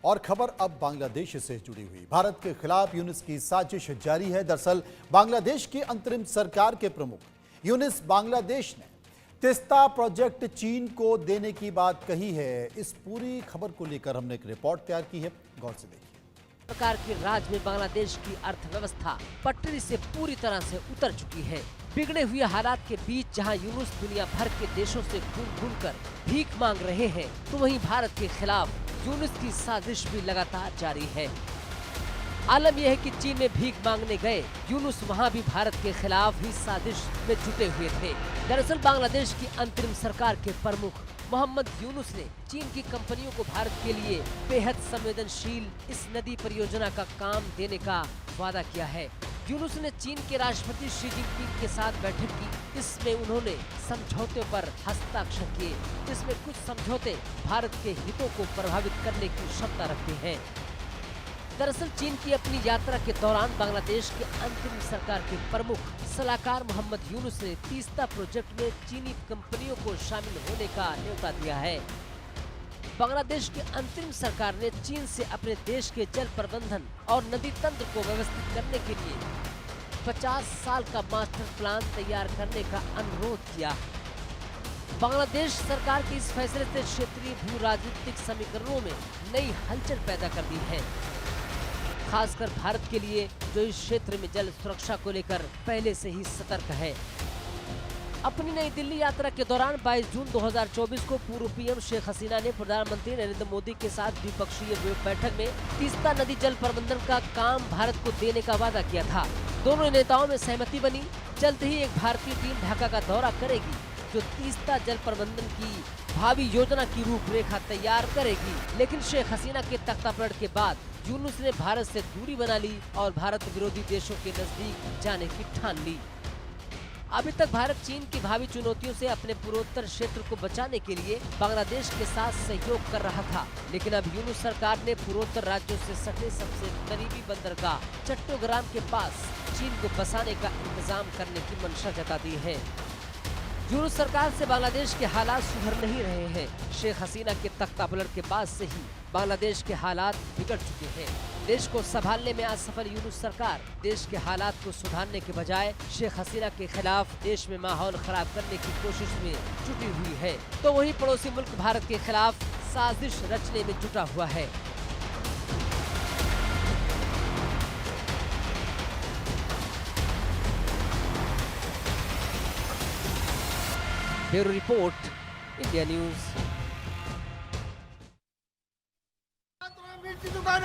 और खबर अब बांग्लादेश से जुड़ी हुई। भारत के खिलाफ यूनुस की साजिश जारी है। दरअसल बांग्लादेश की अंतरिम सरकार के प्रमुख यूनुस बांग्लादेश ने तिस्ता प्रोजेक्ट चीन को देने की बात कही है। इस पूरी खबर को लेकर हमने एक रिपोर्ट तैयार की है, गौर से देखिए। सरकार के राज में बांग्लादेश की अर्थव्यवस्था पटरी से पूरी तरह से उतर चुकी है। बिगड़े हुए हालात के बीच जहां यूनुस दुनिया भर के देशों से घूम कर भीख मांग रहे हैं, तो वहीं भारत के खिलाफ यूनुस की साजिश भी लगातार जारी है। आलम यह है कि चीन में भीख मांगने गए यूनुस वहां भी भारत के खिलाफ ही साजिश में जुटे हुए थे। दरअसल बांग्लादेश की अंतरिम सरकार के प्रमुख मोहम्मद यूनुस ने चीन की कंपनियों को भारत के लिए बेहद संवेदनशील इस नदी परियोजना का काम देने का वादा किया है। यूनुस ने चीन के राष्ट्रपति शी जिनपिंग के साथ बैठक की। इसमें उन्होंने समझौते पर हस्ताक्षर किए, जिसमें कुछ समझौते भारत के हितों को प्रभावित करने की क्षमता रखते हैं। दरअसल चीन की अपनी यात्रा के दौरान बांग्लादेश के अंतरिम सरकार के प्रमुख सलाहकार मोहम्मद यूनुस ने तीस्ता प्रोजेक्ट में चीनी कंपनियों को शामिल होने का न्योता दिया है। बांग्लादेश की अंतरिम सरकार ने चीन से अपने देश के जल प्रबंधन और नदी तंत्र को व्यवस्थित करने के लिए 50 साल का मास्टर प्लान तैयार करने का अनुरोध किया। बांग्लादेश सरकार के इस फैसले से क्षेत्रीय भू राजनीतिक समीकरणों में नई हलचल पैदा कर दी है, खासकर भारत के लिए जो इस क्षेत्र में जल सुरक्षा को लेकर पहले से ही सतर्क है। अपनी नई दिल्ली यात्रा के दौरान 22 जून 2024 को पूर्व पीएम शेख हसीना ने प्रधानमंत्री नरेंद्र मोदी के साथ द्विपक्षीय बैठक में तीस्ता नदी जल प्रबंधन का काम भारत को देने का वादा किया था। दोनों नेताओं में सहमति बनी। जल्द ही एक भारतीय टीम ढाका का दौरा करेगी, जो तीस्ता जल प्रबंधन की भावी योजना की रूपरेखा तैयार करेगी। लेकिन शेख हसीना के तख्तापलट के बाद यूनुस ने भारत से दूरी बना ली और भारत विरोधी देशों के नजदीक जाने की ठान ली। अभी तक भारत चीन की भावी चुनौतियों से अपने पूर्वोत्तर क्षेत्र को बचाने के लिए बांग्लादेश के साथ सहयोग कर रहा था, लेकिन अब यूनुस सरकार ने पूर्वोत्तर राज्यों से सटे सबसे करीबी बंदरगाह चट्टोग्राम के पास चीन को बसाने का इंतजाम करने की मंशा जता दी है। यूनुस सरकार से बांग्लादेश के हालात सुधर नहीं रहे हैं। शेख हसीना के तख्तापलट के बाद से ही बांग्लादेश के हालात बिगड़ चुके हैं। देश को संभालने में असफल यूनुस सरकार देश के हालात को सुधारने के बजाय शेख हसीना के खिलाफ देश में माहौल खराब करने की कोशिश में जुटी हुई है, तो वही पड़ोसी मुल्क भारत के खिलाफ साजिश रचने में जुटा हुआ है। Bureau report, India news.